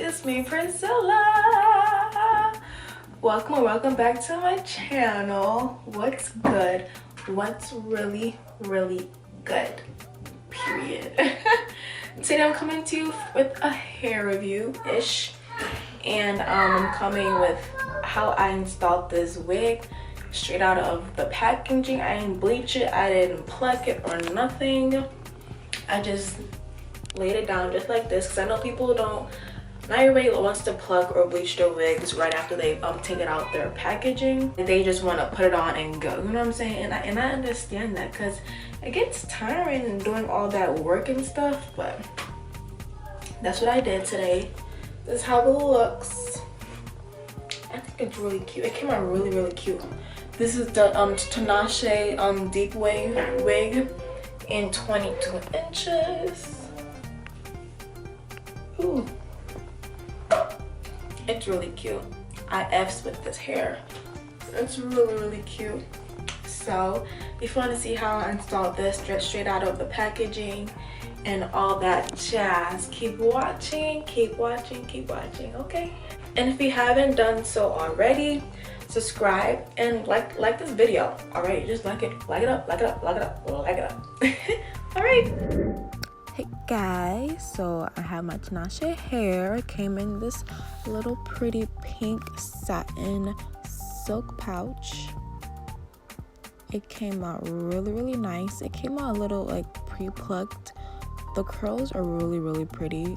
it's me, Priscilla. Welcome back to my channel. What's good? What's really good? Period. Today I'm coming to you with a hair review-ish, and I'm coming with how I installed this wig straight out of the packaging. I didn't bleach it, I didn't pluck it or nothing. I just laid it down just like this because I know people not everybody wants to pluck or bleach their wigs right after they take it out their packaging. They just want to put it on and go, you know what I'm saying? And I understand that because it gets tiring doing all that work and stuff, but that's what I did today. This is how it looks. I think it's really cute. It came out really cute. This is the Tinashe deep wig in 22 inches. Ooh, it's really cute. I F's with this hair. It's really cute. So if you want to see how I installed this straight out of the packaging and all that jazz, keep watching, okay? And if you haven't done so already, subscribe and like this video already. Just like it up. All right. Hey guys, so I have my Tinashe Hair. It came in this little pretty pink satin silk pouch. It came out really nice. It came out a little like pre-plucked. The curls are really pretty.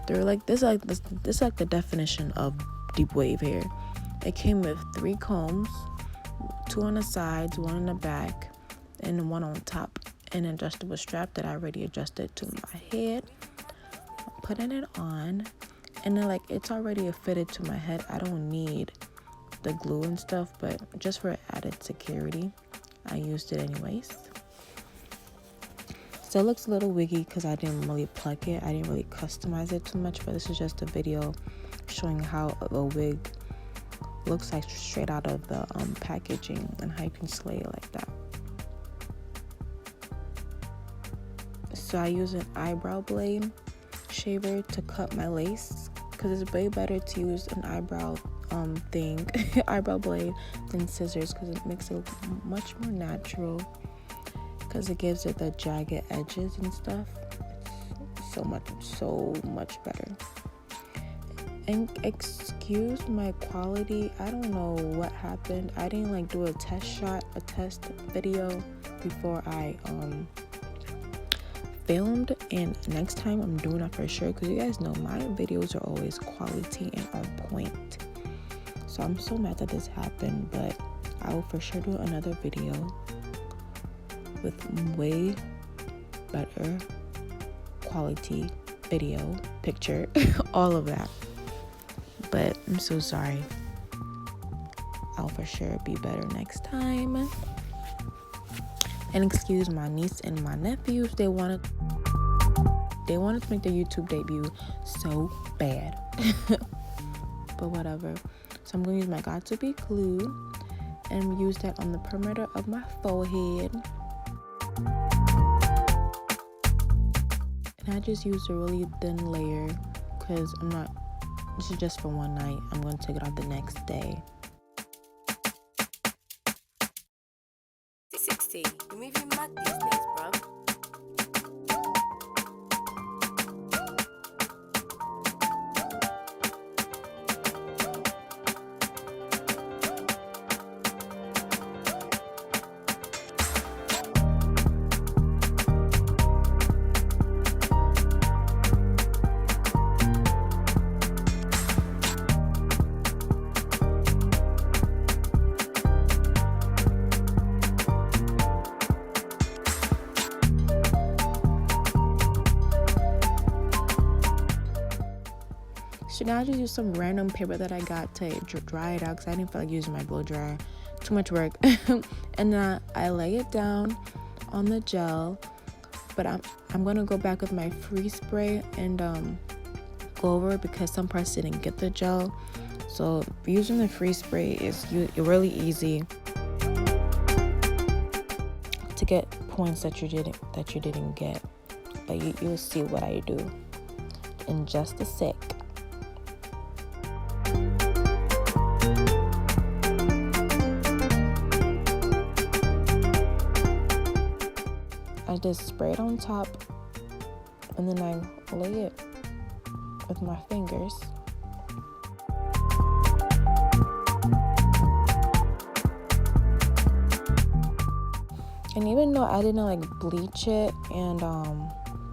They're like this like the definition of deep wave hair. It came with 3 combs, 2 on the sides, 1 in the back, and 1 on top. An adjustable strap that I already adjusted to my head. I'm putting it on, and then like it's already fitted to my head. I don't need the glue and stuff, but just for added security, I used it anyways. Still looks a little wiggy because I didn't really pluck it. I didn't really customize it too much, but this is just a video showing how a wig looks like straight out of the packaging and how you can slay it like that. So I use an eyebrow blade shaver to cut my lace because it's way better to use an eyebrow eyebrow blade than scissors because it makes it look much more natural because it gives it the jagged edges and stuff. It's so much better. And excuse my quality, I don't know what happened. I didn't like do a test video before I filmed, and next time I'm doing that for sure because you guys know my videos are always quality and on point. So I'm so mad that this happened, but I will for sure do another video with way better quality video, picture, all of that. But I'm so sorry. I'll for sure be better next time. And excuse my niece and my nephews, they wanted to make their YouTube debut so bad. But whatever. So I'm going to use my Got To Be glue and use that on the perimeter of my forehead. And I just used a really thin layer because this is just for one night. I'm going to take it off the next day. 60. You moving mad these days, bruv. So now I just use some random paper that I got to dry it out because I didn't feel like using my blow dryer. Too much work. And I lay it down on the gel, but I'm gonna go back with my free spray and go over it because some parts didn't get the gel. So using the free spray is really easy to get points that you didn't get. But you'll see what I do in just a sec. I just spray it on top, and then I lay it with my fingers. And even though I didn't like bleach it and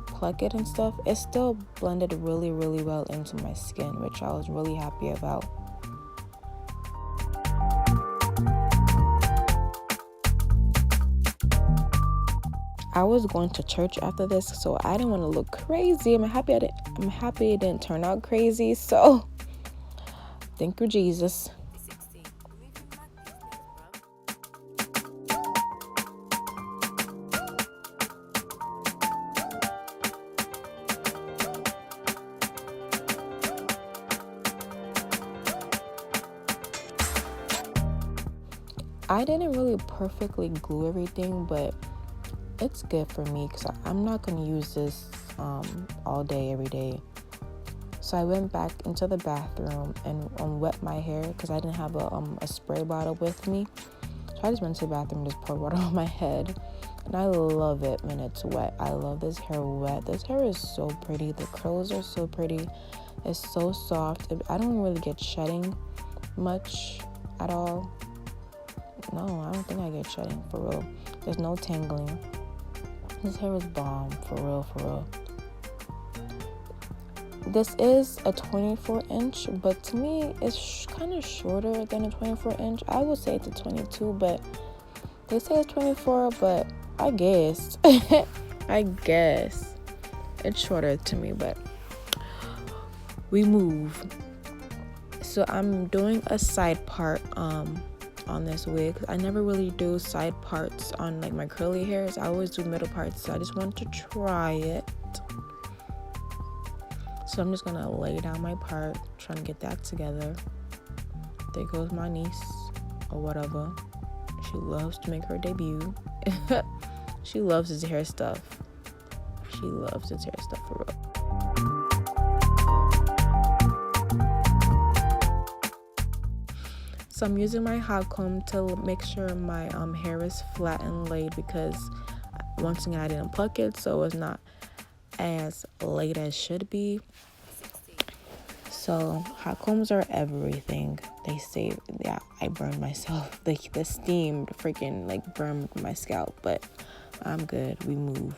pluck it and stuff, it still blended really, really well into my skin, which I was really happy about. I was going to church after this, so I didn't want to look crazy. I'm happy it didn't turn out crazy. So thank you, Jesus. I didn't really perfectly glue everything, but it's good for me because I'm not going to use this all day, every day. So I went back into the bathroom and wet my hair because I didn't have a spray bottle with me. So I just went to the bathroom and just poured water on my head. And I love it when it's wet. I love this hair wet. This hair is so pretty. The curls are so pretty. It's so soft. I don't really get shedding much at all. No, I don't think I get shedding, for real. There's no tangling. This hair is bomb, for real. This is a 24-inch, but to me, it's kind of shorter than a 24-inch. I would say it's a 22, but they say it's 24, but I guess. I guess. It's shorter to me, but we move. So I'm doing a side part, on this wig. I never really do side parts on like my curly hairs. I always do middle parts, so I just want to try it. So I'm just gonna lay down my part, trying to get that together. There goes my niece or whatever. She loves to make her debut. She loves his hair stuff. She loves his hair stuff, for real. So I'm using my hot comb to make sure my hair is flat and laid, because once again I didn't pluck it, so it's not as laid as should be. So hot combs are everything. They say, yeah, I burned myself. Like the steam freaking like burned my scalp, but I'm good. We move.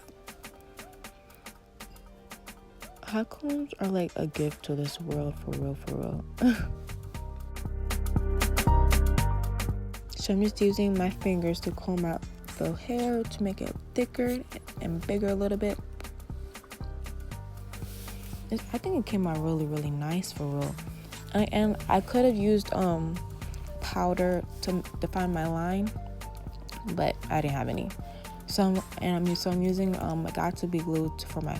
Hot combs are like a gift to this world, for real. So I'm just using my fingers to comb out the hair to make it thicker and bigger a little bit. I think it came out really nice, for real. And I could have used powder to define my line, but I didn't have any. So I'm using Got to Be Glued for my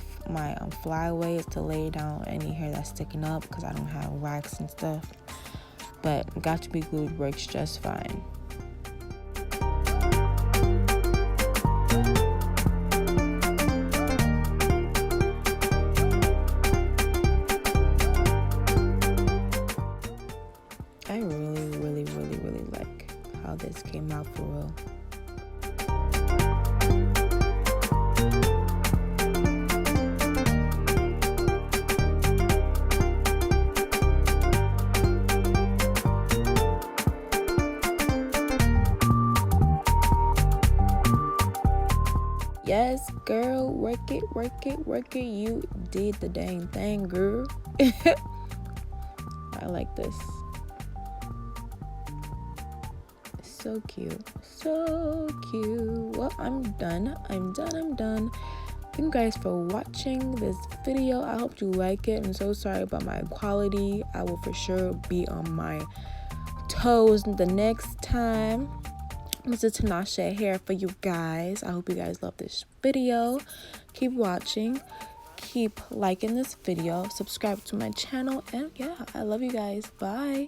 flyaways to lay down any hair that's sticking up, because I don't have wax and stuff. But Got to Be Glued works just fine. I really like how this came out, for real. Yes, girl, work it. You did the dang thing, girl. I like this. So cute. Well, I'm done. Thank you guys for watching this video. I hope you like it. I'm so sorry about my quality. I will for sure be on my toes the next time. This is Tinashe Hair for you guys. I hope you guys love this video. Keep watching. Keep liking this video. Subscribe to my channel. And yeah, I love you guys. Bye.